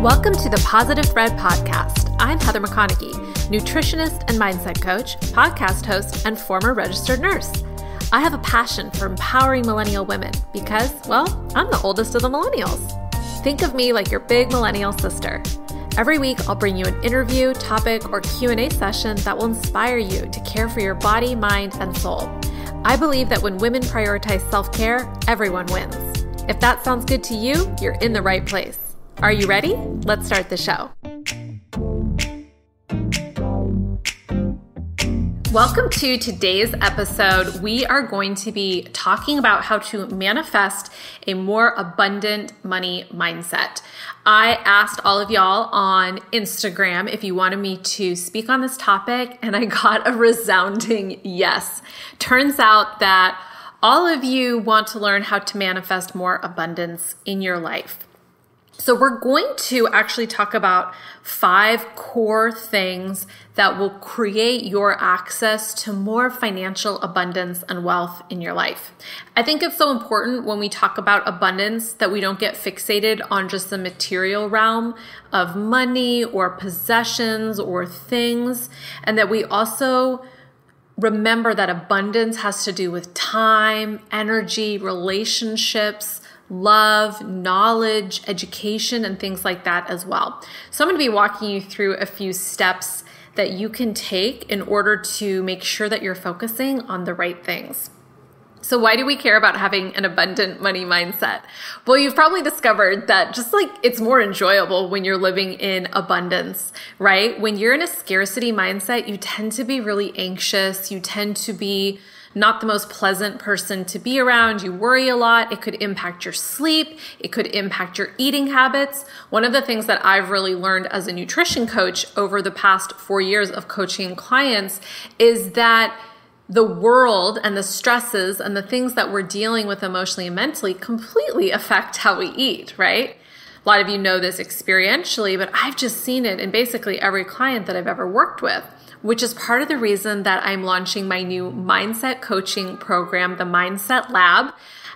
Welcome to the Positive Thread Podcast. I'm Heather McConaughey, nutritionist and mindset coach, podcast host, and former registered nurse. I have a passion for empowering millennial women because, well, I'm the oldest of the millennials. Think of me like your big millennial sister. Every week, I'll bring you an interview, topic, or Q&A session that will inspire you to care for your body, mind, and soul. I believe that when women prioritize self-care, everyone wins. If that sounds good to you, you're in the right place. Are you ready? Let's start the show. Welcome to today's episode. We are going to be talking about how to manifest a more abundant money mindset. I asked all of y'all on Instagram if you wanted me to speak on this topic, and I got a resounding yes. Turns out that all of you want to learn how to manifest more abundance in your life. So we're going to actually talk about 5 core things that will create your access to more financial abundance and wealth in your life. I think it's so important when we talk about abundance that we don't get fixated on just the material realm of money or possessions or things, and that we also remember that abundance has to do with time, energy, relationships, love, knowledge, education, and things like that as well. So I'm going to be walking you through a few steps that you can take in order to make sure that you're focusing on the right things. So why do we care about having an abundant money mindset? Well, you've probably discovered that just like it's more enjoyable when you're living in abundance, right? When you're in a scarcity mindset, you tend to be really anxious. You tend to be not the most pleasant person to be around. You worry a lot. It could impact your sleep. It could impact your eating habits. One of the things that I've really learned as a nutrition coach over the past 4 years of coaching clients is that the world and the stresses and the things that we're dealing with emotionally and mentally completely affect how we eat, right? A lot of you know this experientially, but I've just seen it in basically every client that I've ever worked with, which is part of the reason that I'm launching my new mindset coaching program, the Mindset Lab.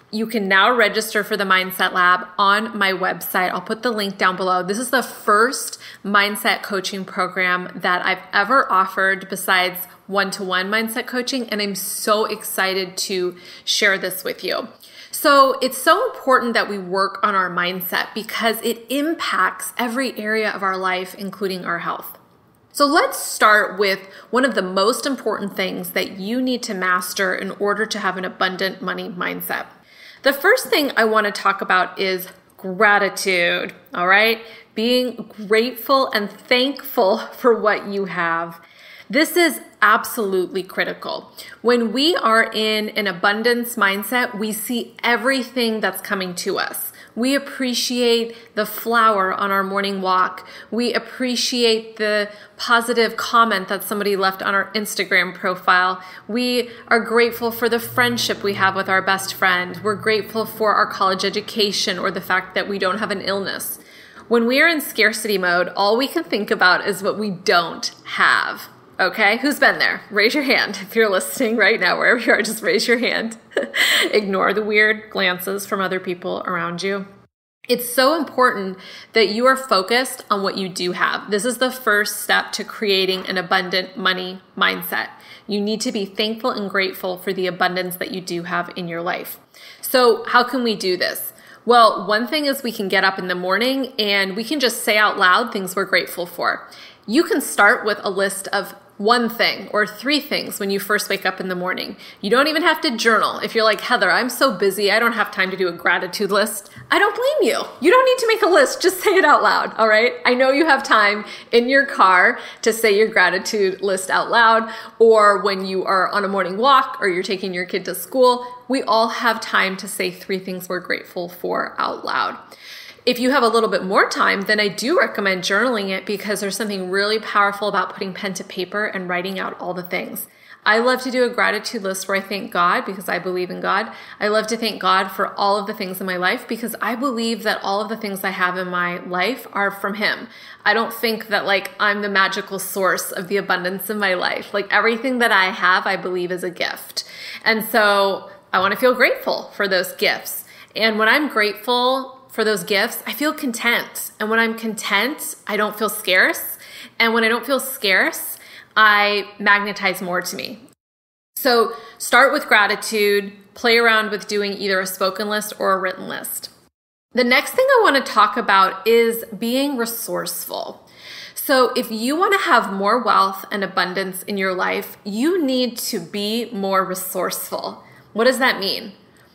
You can now register for the Mindset Lab on my website. I'll put the link down below. This is the first mindset coaching program that I've ever offered besides one-to-one mindset coaching, and I'm so excited to share this with you. So it's so important that we work on our mindset because it impacts every area of our life, including our health. So let's start with one of the most important things that you need to master in order to have an abundant money mindset. The first thing I want to talk about is gratitude, all right? Being grateful and thankful for what you have. This is absolutely critical. When we are in an abundance mindset, we see everything that's coming to us. We appreciate the flower on our morning walk. We appreciate the positive comment that somebody left on our Instagram profile. We are grateful for the friendship we have with our best friend. We're grateful for our college education or the fact that we don't have an illness. When we are in scarcity mode, all we can think about is what we don't have. Okay, who's been there? Raise your hand. If you're listening right now, wherever you are, just raise your hand. Ignore the weird glances from other people around you. It's so important that you are focused on what you do have. This is the first step to creating an abundant money mindset. You need to be thankful and grateful for the abundance that you do have in your life. So how can we do this? Well, one thing is we can get up in the morning and we can just say out loud things we're grateful for. You can start with a list of 1 thing or 3 things when you first wake up in the morning. You don't even have to journal. If you're like, Heather, I'm so busy, I don't have time to do a gratitude list. I don't blame you. You don't need to make a list. Just say it out loud, all right? I know you have time in your car to say your gratitude list out loud, or when you are on a morning walk or you're taking your kid to school. We all have time to say 3 things we're grateful for out loud. If you have a little bit more time, then I do recommend journaling it because there's something really powerful about putting pen to paper and writing out all the things. I love to do a gratitude list where I thank God because I believe in God. I love to thank God for all of the things in my life because I believe that all of the things I have in my life are from Him. I don't think that I'm the magical source of the abundance in my life. Everything that I have, I believe is a gift. And so I want to feel grateful for those gifts. And when I'm grateful for those gifts, I feel content. And when I'm content, I don't feel scarce. And when I don't feel scarce, I magnetize more to me. So start with gratitude, play around with doing either a spoken list or a written list. The next thing I want to talk about is being resourceful. So if you want to have more wealth and abundance in your life, you need to be more resourceful. What does that mean?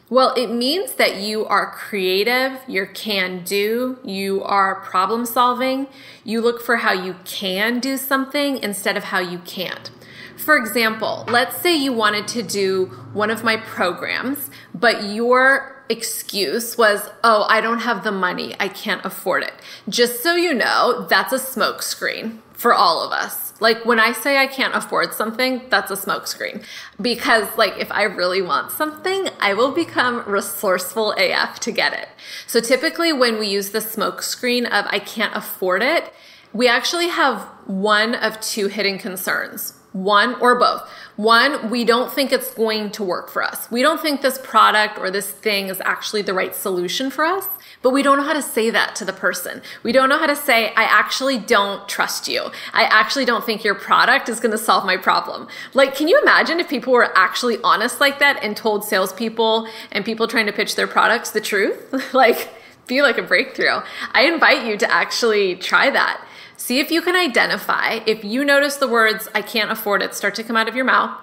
Well, it means that you are creative, you're can-do, you are problem-solving, you look for how you can do something instead of how you can't. For example, let's say you wanted to do one of my programs, but your excuse was, oh, I don't have the money, I can't afford it. Just so you know, that's a smokescreen for all of us. Like when I say I can't afford something, that's a smokescreen. Because like if I really want something, I will become resourceful AF to get it. So typically when we use the smokescreen of I can't afford it, we actually have one of two hidden concerns. One or both. One, we don't think it's going to work for us. We don't think this product or this thing is actually the right solution for us, but we don't know how to say that to the person. We don't know how to say, I actually don't trust you. I actually don't think your product is going to solve my problem. Like, can you imagine if people were actually honest like that and told salespeople and people trying to pitch their products the truth? Like, be like a breakthrough. I invite you to actually try that. See if you can identify, if you notice the words, I can't afford it, start to come out of your mouth,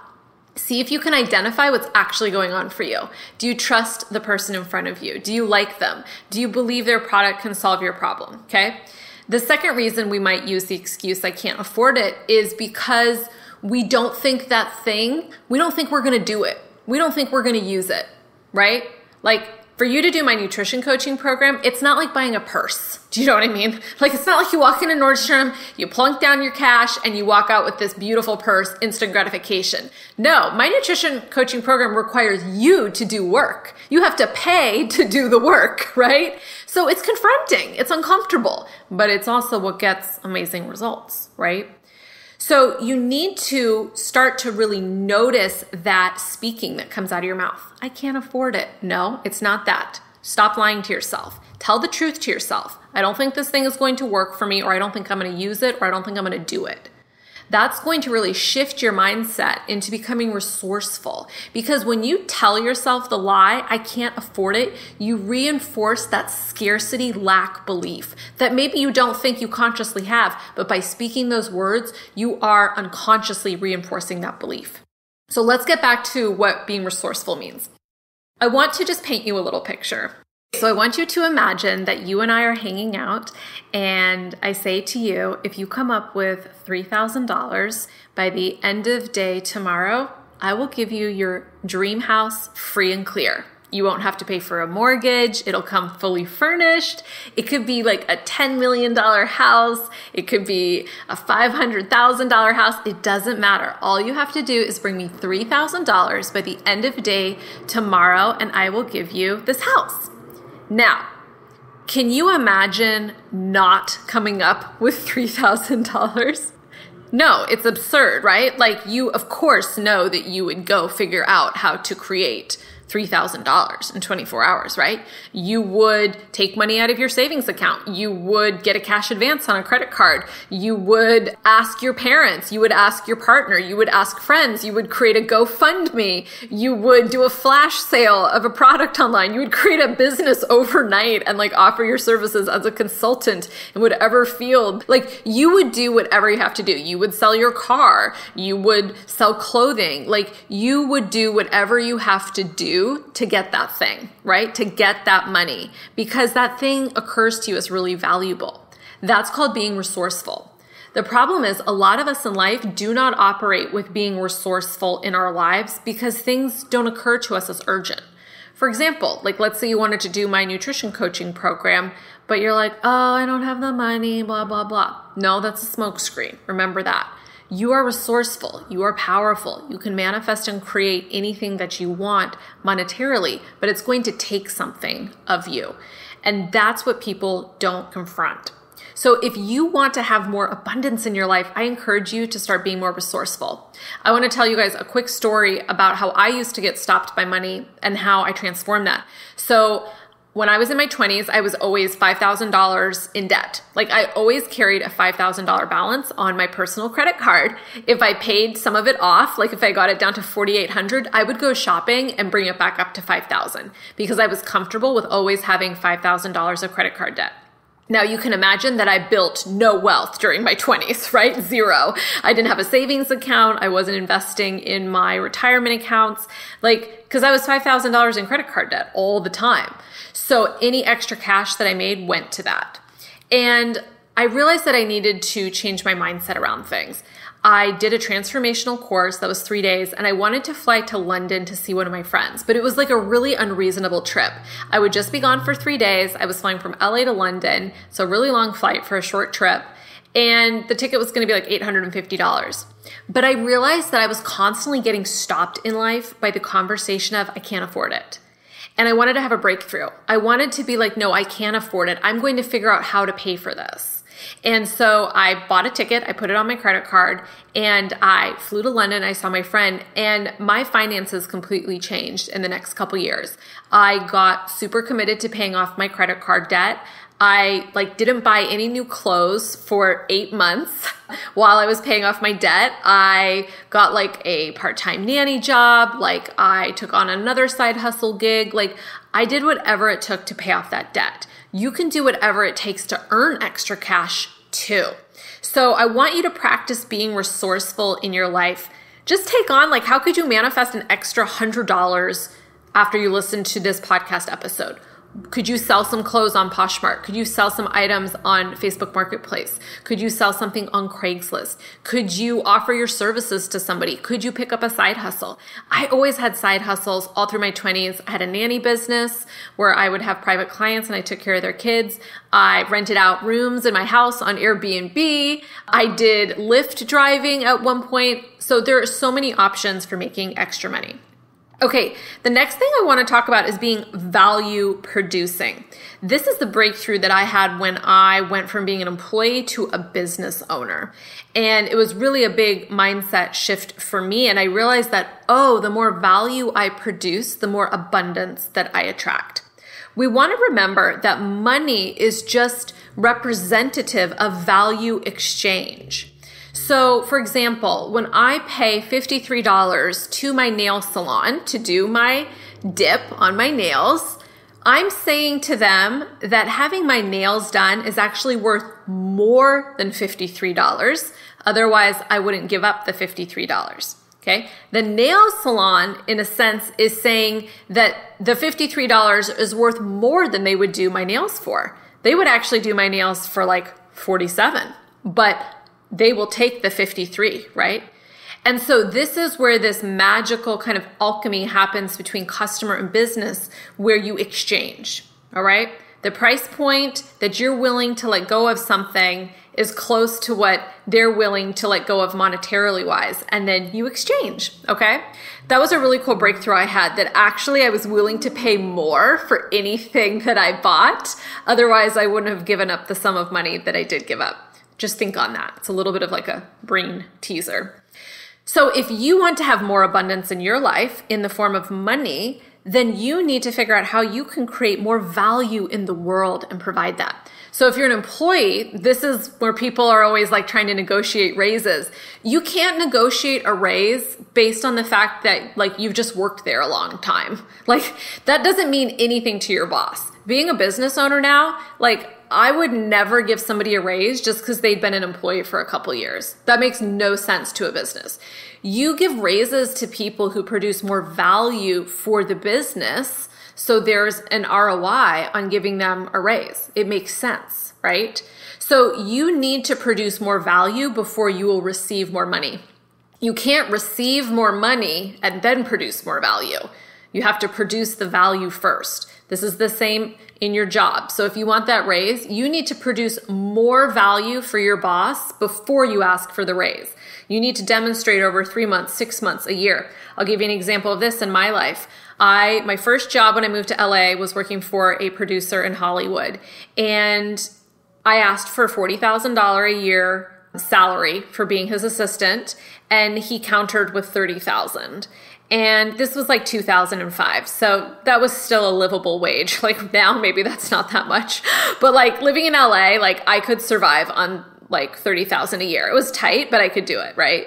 see if you can identify what's actually going on for you. Do you trust the person in front of you? Do you like them? Do you believe their product can solve your problem? Okay. The second reason we might use the excuse, I can't afford it, is because we don't think that thing, we don't think we're going to do it. We don't think we're going to use it, right? Like, for you to do my nutrition coaching program, it's not like buying a purse. Do you know what I mean? Like, it's not like you walk into Nordstrom, you plunk down your cash, and you walk out with this beautiful purse, instant gratification. No, my nutrition coaching program requires you to do work. You have to pay to do the work, right? So it's confronting, it's uncomfortable, but it's also what gets amazing results, right? So you need to start to really notice that speaking that comes out of your mouth. I can't afford it. No, it's not that. Stop lying to yourself. Tell the truth to yourself. I don't think this thing is going to work for me, or I don't think I'm going to use it, or I don't think I'm going to do it. That's going to really shift your mindset into becoming resourceful. Because when you tell yourself the lie, I can't afford it, you reinforce that scarcity lack belief that maybe you don't think you consciously have, but by speaking those words, you are unconsciously reinforcing that belief. So let's get back to what being resourceful means. I want to just paint you a little picture. So I want you to imagine that you and I are hanging out, and I say to you, if you come up with $3,000 by the end of day tomorrow, I will give you your dream house free and clear. You won't have to pay for a mortgage. It'll come fully furnished. It could be like a $10 million house. It could be a $500,000 house. It doesn't matter. All you have to do is bring me $3,000 by the end of the day tomorrow, and I will give you this house. Now, can you imagine not coming up with $3,000? No, it's absurd, right? Like, you, of course, know that you would go figure out how to create $3,000 in 24 hours, right? You would take money out of your savings account. You would get a cash advance on a credit card. You would ask your parents. You would ask your partner. You would ask friends. You would create a GoFundMe. You would do a flash sale of a product online. You would create a business overnight and like offer your services as a consultant in whatever field. Like, you would do whatever you have to do. You would sell your car. You would sell clothing. Like, you would do whatever you have to do to get that thing, right? To get that money, because that thing occurs to you as really valuable. That's called being resourceful. The problem is a lot of us in life do not operate with being resourceful in our lives because things don't occur to us as urgent. For example, like, let's say you wanted to do my nutrition coaching program, but you're like, oh, I don't have the money, blah, blah, blah. No, that's a smokescreen. Remember that. You are resourceful. You are powerful. You can manifest and create anything that you want monetarily, but it's going to take something of you. And that's what people don't confront. So if you want to have more abundance in your life, I encourage you to start being more resourceful. I want to tell you guys a quick story about how I used to get stopped by money and how I transformed that. So when I was in my 20s, I was always $5,000 in debt. Like I always carried a $5,000 balance on my personal credit card. If I paid some of it off, like if I got it down to $4,800, I would go shopping and bring it back up to $5,000 because I was comfortable with always having $5,000 of credit card debt. Now you can imagine that I built no wealth during my 20s, right? Zero. I didn't have a savings account. I wasn't investing in my retirement accounts, because I was $5,000 in credit card debt all the time. So any extra cash that I made went to that. And I realized that I needed to change my mindset around things. I did a transformational course that was 3 days, and I wanted to fly to London to see one of my friends, but it was like a really unreasonable trip. I would just be gone for 3 days. I was flying from LA to London, so a really long flight for a short trip, and the ticket was going to be like $850. But I realized that I was constantly getting stopped in life by the conversation of, I can't afford it. And I wanted to have a breakthrough. I wanted to be like, no, I can't afford it. I'm going to figure out how to pay for this. And so I bought a ticket, I put it on my credit card, and I flew to London. I saw my friend, and my finances completely changed in the next couple years. I got super committed to paying off my credit card debt. I didn't buy any new clothes for 8 months while I was paying off my debt. I got a part-time nanny job. I took on another side hustle gig. I did whatever it took to pay off that debt. You can do whatever it takes to earn extra cash too. So I want you to practice being resourceful in your life. Just take on, how could you manifest an extra $100 after you listen to this podcast episode? Could you sell some clothes on Poshmark? Could you sell some items on Facebook Marketplace? Could you sell something on Craigslist? Could you offer your services to somebody? Could you pick up a side hustle? I always had side hustles all through my 20s. I had a nanny business where I would have private clients and I took care of their kids. I rented out rooms in my house on Airbnb. I did Lyft driving at one point. So there are so many options for making extra money. Okay, the next thing I want to talk about is being value producing. This is the breakthrough that I had when I went from being an employee to a business owner. And it was really a big mindset shift for me. And I realized that, the more value I produce, the more abundance that I attract. We want to remember that money is just representative of value exchange. So, for example, when I pay $53 to my nail salon to do my dip on my nails, I'm saying to them that having my nails done is actually worth more than $53. Otherwise, I wouldn't give up the $53. Okay? The nail salon, in a sense, is saying that the $53 is worth more than they would do my nails for. They would actually do my nails for $47, but they will take the 53, right? And so this is where this magical kind of alchemy happens between customer and business, where you exchange, all right? The price point that you're willing to let go of something is close to what they're willing to let go of monetarily wise, and then you exchange, okay? That was a really cool breakthrough I had, that actually I was willing to pay more for anything that I bought. Otherwise, I wouldn't have given up the sum of money that I did give up. Just think on that. It's a little bit of a brain teaser. So if you want to have more abundance in your life in the form of money, then you need to figure out how you can create more value in the world and provide that. So if you're an employee, this is where people are always trying to negotiate raises. You can't negotiate a raise based on the fact that you've just worked there a long time. That doesn't mean anything to your boss. Being a business owner now, I would never give somebody a raise just because they'd been an employee for a couple years. That makes no sense to a business. You give raises to people who produce more value for the business, so there's an ROI on giving them a raise. It makes sense, right? So you need to produce more value before you will receive more money. You can't receive more money and then produce more value. You have to produce the value first. This is the same in your job. So if you want that raise, you need to produce more value for your boss before you ask for the raise. You need to demonstrate over 3 months, 6 months, a year. I'll give you an example of this in my life. My first job when I moved to LA was working for a producer in Hollywood. And I asked for $40,000 a year salary for being his assistant, and he countered with $30,000. And this was like 2005. So that was still a livable wage. Like now, maybe that's not that much, but like living in LA, like I could survive on like 30,000 a year. It was tight, but I could do it. Right.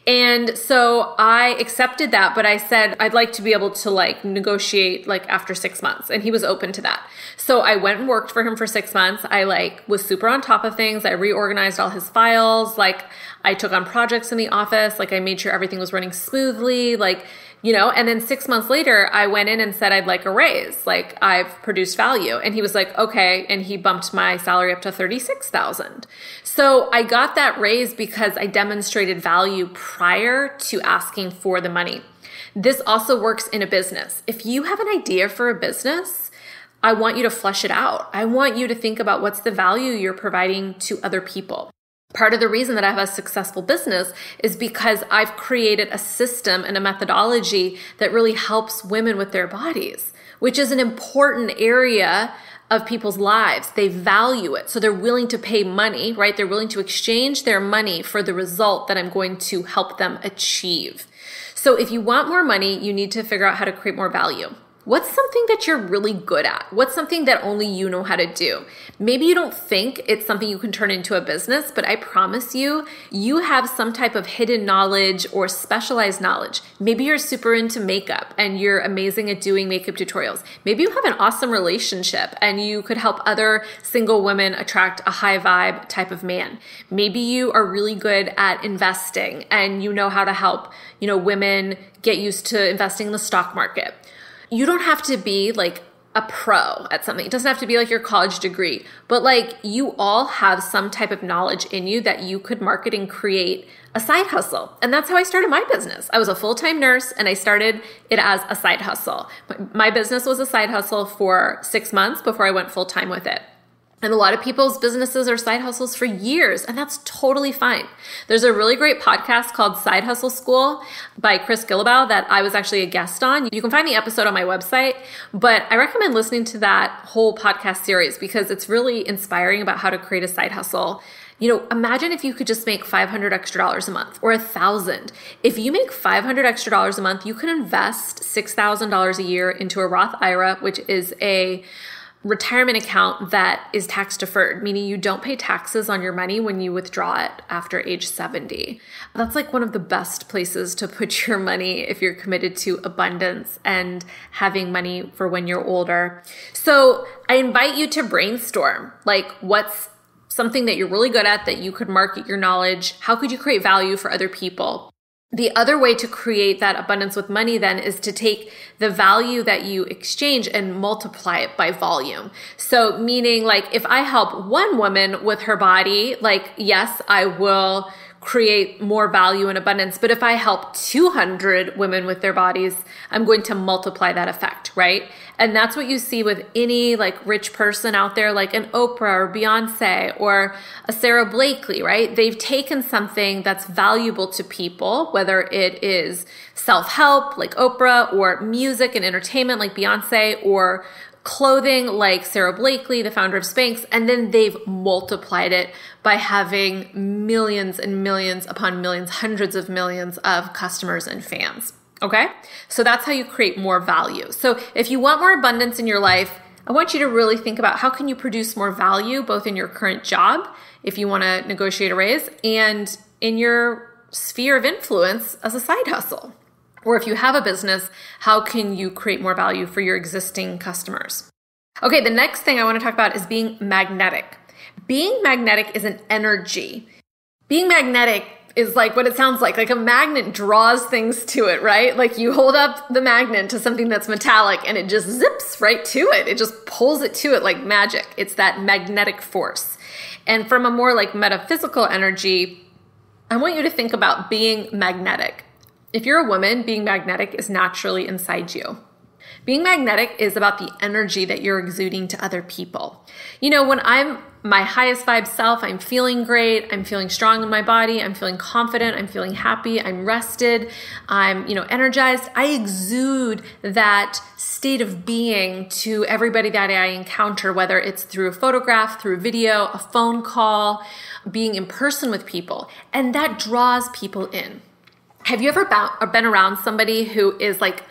And so I accepted that, but I said, I'd like to be able to like negotiate like after 6 months. And he was open to that. So I went and worked for him for 6 months. I like was super on top of things. I reorganized all his files. Like I took on projects in the office. Like I made sure everything was running smoothly. Like, and then 6 months later, I went in and said, I'd like a raise. Like I've produced value. And he was like, okay. And he bumped my salary up to $36,000. So I got that raise because I demonstrated value prior to asking for the money. This also works in a business. If you have an idea for a business, I want you to flesh it out. I want you to think about what's the value you're providing to other people. Part of the reason that I have a successful business is because I've created a system and a methodology that really helps women with their bodies, which is an important area of people's lives. They value it. So they're willing to pay money, right? They're willing to exchange their money for the result that I'm going to help them achieve. So if you want more money, you need to figure out how to create more value. What's something that you're really good at? What's something that only you know how to do? Maybe you don't think it's something you can turn into a business, but I promise you, you have some type of hidden knowledge or specialized knowledge. Maybe you're super into makeup and you're amazing at doing makeup tutorials. Maybe you have an awesome relationship and you could help other single women attract a high vibe type of man. Maybe you are really good at investing and you know how to help, women get used to investing in the stock market. You don't have to be like a pro at something. It doesn't have to be like your college degree, but like you all have some type of knowledge in you that you could market and create a side hustle. And that's how I started my business. I was a full-time nurse and I started it as a side hustle. My business was a side hustle for 6 months before I went full-time with it. And a lot of people's businesses are side hustles for years, and that's totally fine. There's a really great podcast called Side Hustle School by Chris Guillebeau that I was actually a guest on. You can find the episode on my website, but I recommend listening to that whole podcast series because it's really inspiring about how to create a side hustle. Imagine if you could just make $500 extra a month or $1,000. If you make $500 extra a month, you can invest $6,000 a year into a Roth IRA, which is a retirement account that is tax deferred, meaning you don't pay taxes on your money when you withdraw it after age 70. That's like one of the best places to put your money if you're committed to abundance and having money for when you're older. So I invite you to brainstorm, like what's something that you're really good at that you could market your knowledge? How could you create value for other people? The other way to create that abundance with money then is to take the value that you exchange and multiply it by volume. So meaning like if I help one woman with her body, like yes, I will create more value and abundance. But if I help 200 women with their bodies, I'm going to multiply that effect, right? And that's what you see with any like rich person out there, like an Oprah or Beyonce or a Sarah Blakely, right? They've taken something that's valuable to people, whether it is self-help like Oprah or music and entertainment like Beyonce or clothing like Sarah Blakely, the founder of Spanx, and then they've multiplied it by having millions and millions upon millions, hundreds of millions of customers and fans. Okay? So that's how you create more value. So if you want more abundance in your life, I want you to really think about how can you produce more value both in your current job, if you want to negotiate a raise, and in your sphere of influence as a side hustle. Or if you have a business, how can you create more value for your existing customers? Okay, the next thing I want to talk about is being magnetic. Being magnetic is an energy. Being magnetic is like what it sounds like a magnet draws things to it, right? Like you hold up the magnet to something that's metallic and it just zips right to it. It just pulls it to it like magic. It's that magnetic force. And from a more like metaphysical energy, I want you to think about being magnetic. If you're a woman, being magnetic is naturally inside you. Being magnetic is about the energy that you're exuding to other people. When I'm my highest vibe self, I'm feeling great, I'm feeling strong in my body, I'm feeling confident, I'm feeling happy, I'm rested, I'm, energized. I exude that state of being to everybody that I encounter, whether it's through a photograph, through a video, a phone call, being in person with people. And that draws people in. Have you ever been around somebody who is like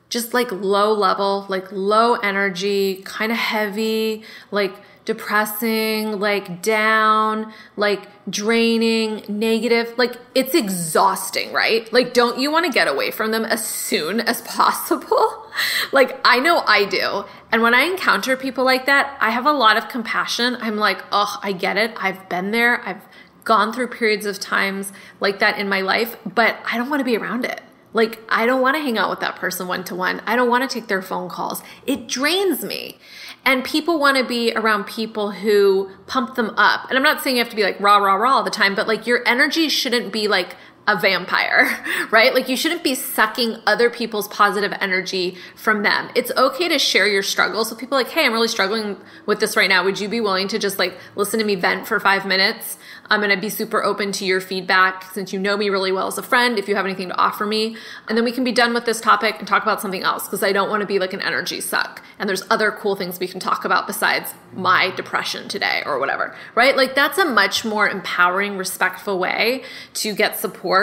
just like low level, like low energy, kind of heavy, like depressing, like down, like draining, negative? Like it's exhausting, right? Like don't you want to get away from them as soon as possible? Like I know I do. And when I encounter people like that, I have a lot of compassion. I'm like, oh, I get it. I've been there. I've gone through periods of times like that in my life, but I don't want to be around it. Like, I don't want to hang out with that person one-to-one. I don't want to take their phone calls. It drains me. And people want to be around people who pump them up. And I'm not saying you have to be like rah, rah, rah all the time, but like your energy shouldn't be like a vampire, right? Like you shouldn't be sucking other people's positive energy from them. It's okay to share your struggles with people like, hey, I'm really struggling with this right now. Would you be willing to just like listen to me vent for 5 minutes? I'm going to be super open to your feedback since you know me really well as a friend, if you have anything to offer me. And then we can be done with this topic and talk about something else because I don't want to be like an energy suck. And there's other cool things we can talk about besides my depression today or whatever, right? Like that's a much more empowering, respectful way to get support,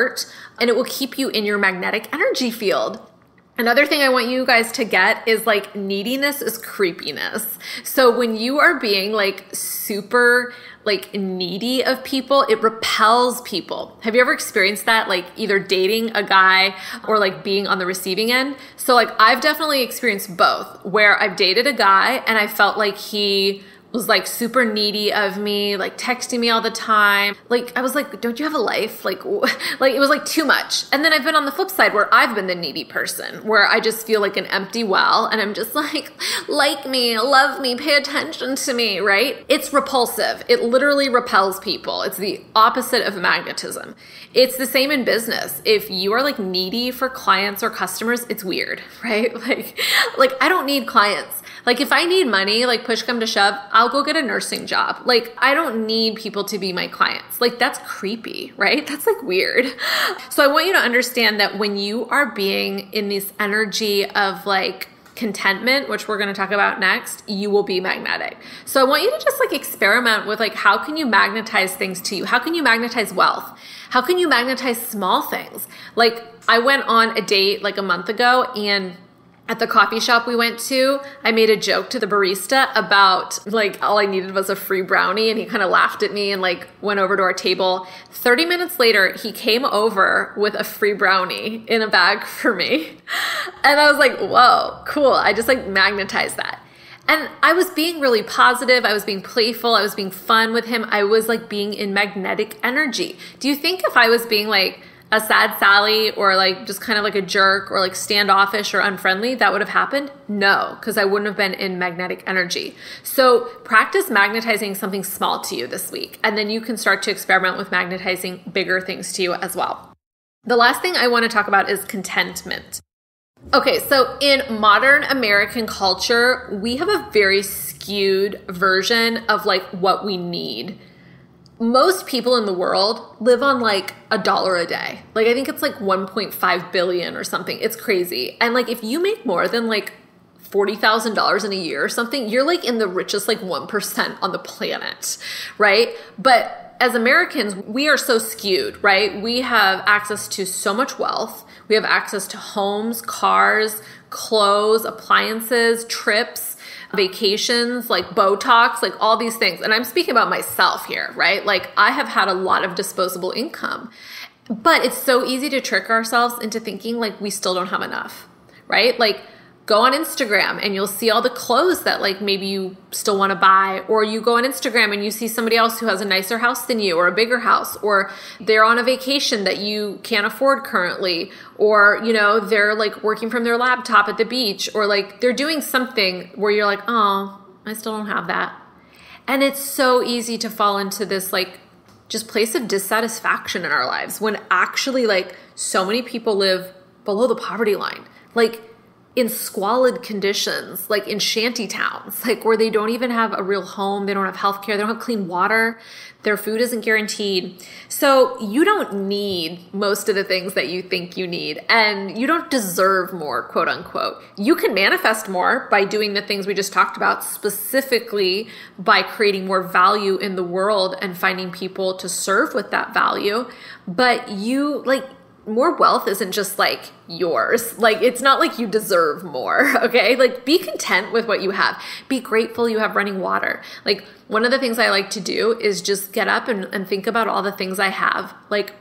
and it will keep you in your magnetic energy field. Another thing I want you guys to get is like neediness is creepiness. So when you are being like super like needy of people, it repels people. Have you ever experienced that? Like either dating a guy or like being on the receiving end? So like I've definitely experienced both, where I've dated a guy and I felt like he was like super needy of me, like texting me all the time. Like I was like, don't you have a life? Like it was like too much. And then I've been on the flip side where I've been the needy person, where I just feel like an empty well and I'm just like me, love me, pay attention to me, right? It's repulsive. It literally repels people. It's the opposite of magnetism. It's the same in business. If you are like needy for clients or customers, it's weird, right? Like I don't need clients. Like if I need money, like push come to shove, I'll go get a nursing job. Like I don't need people to be my clients. Like that's creepy, right? That's like weird. So I want you to understand that when you are being in this energy of like contentment, which we're going to talk about next, you will be magnetic. So I want you to just like experiment with like, how can you magnetize things to you? How can you magnetize wealth? How can you magnetize small things? Like I went on a date like a month ago, and at the coffee shop we went to, I made a joke to the barista about like all I needed was a free brownie, and he kind of laughed at me and like went over to our table. 30 minutes later, he came over with a free brownie in a bag for me. And I was like, whoa, cool. I just like magnetized that. And I was being really positive. I was being playful. I was being fun with him. I was like being in magnetic energy. Do you think if I was being like a sad Sally or like just kind of like a jerk or like standoffish or unfriendly, that would have happened? No, because I wouldn't have been in magnetic energy. So practice magnetizing something small to you this week, and then you can start to experiment with magnetizing bigger things to you as well. The last thing I want to talk about is contentment. Okay, so in modern American culture, we have a very skewed version of like what we need. Most people in the world live on like $1 a day. Like I think it's like 1.5 billion or something. It's crazy. And like if you make more than like $40,000 in a year or something, you're like in the richest like 1% on the planet, right? But as Americans, we are so skewed, right? We have access to so much wealth. We have access to homes, cars, clothes, appliances, trips, vacations, like Botox, like all these things. And I'm speaking about myself here, right? Like I have had a lot of disposable income, but it's so easy to trick ourselves into thinking like we still don't have enough, right? Like go on Instagram and you'll see all the clothes that like maybe you still want to buy, or you go on Instagram and you see somebody else who has a nicer house than you or a bigger house, or they're on a vacation that you can't afford currently, or you know, they're like working from their laptop at the beach, or like they're doing something where you're like, oh, I still don't have that. And it's so easy to fall into this like just place of dissatisfaction in our lives when actually like so many people live below the poverty line. Like in squalid conditions, like in shanty towns, like where they don't even have a real home, they don't have healthcare, they don't have clean water, their food isn't guaranteed. So you don't need most of the things that you think you need, and you don't deserve more, quote unquote. You can manifest more by doing the things we just talked about, specifically by creating more value in the world and finding people to serve with that value. But you like, more wealth isn't just like yours. Like, it's not like you deserve more, okay? Like, be content with what you have. Be grateful you have running water. Like, one of the things I like to do is just get up and think about all the things I have. Like,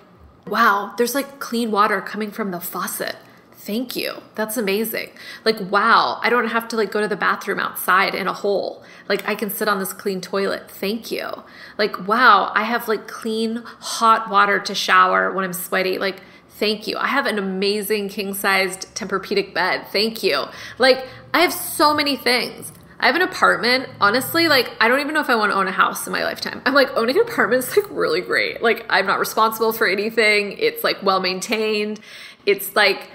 wow, there's like clean water coming from the faucet. Thank you. That's amazing. Like, wow, I don't have to like go to the bathroom outside in a hole. Like, I can sit on this clean toilet. Thank you. Like, wow, I have like clean hot water to shower when I'm sweaty. Like, thank you. I have an amazing king-sized Tempur-Pedic bed. Thank you. Like, I have so many things. I have an apartment. Honestly, like, I don't even know if I want to own a house in my lifetime. I'm like, owning an apartment is like really great. Like, I'm not responsible for anything. It's like well maintained. It's like,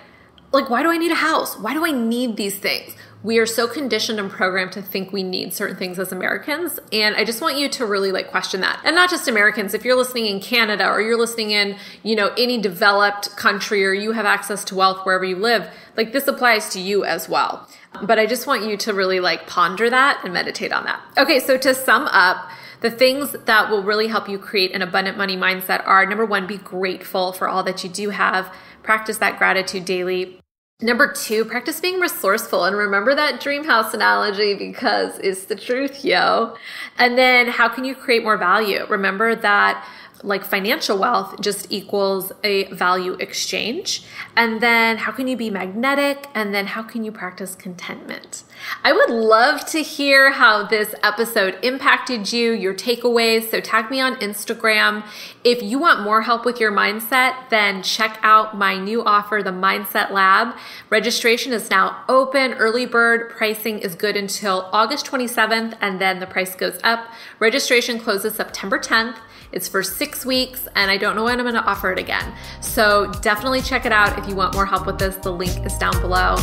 why do I need a house? Why do I need these things? We are so conditioned and programmed to think we need certain things as Americans. And I just want you to really like question that. And not just Americans. If you're listening in Canada or you're listening in, any developed country, or you have access to wealth wherever you live, like, this applies to you as well. But I just want you to really like ponder that and meditate on that. Okay, so to sum up, the things that will really help you create an abundant money mindset are, number one, be grateful for all that you do have. Practice that gratitude daily. Number two, practice being resourceful, and remember that dream house analogy because it's the truth, yo. And then how can you create more value? Remember that like financial wealth just equals a value exchange. And then how can you be magnetic? And then how can you practice contentment? I would love to hear how this episode impacted you, your takeaways. So tag me on Instagram. If you want more help with your mindset, then check out my new offer, the Mindset Lab. Registration is now open. Early bird pricing is good until August 27th, and then the price goes up. Registration closes September 10th. It's for 6 weeks, and I don't know when I'm going to offer it again. So definitely check it out if you want more help with this. The link is down below.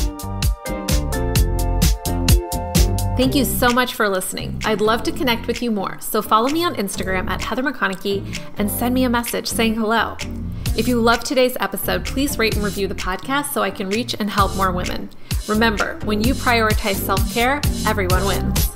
Thank you so much for listening. I'd love to connect with you more, so follow me on Instagram at Heather McConaughey and send me a message saying hello. If you loved today's episode, please rate and review the podcast so I can reach and help more women. Remember, when you prioritize self-care, everyone wins.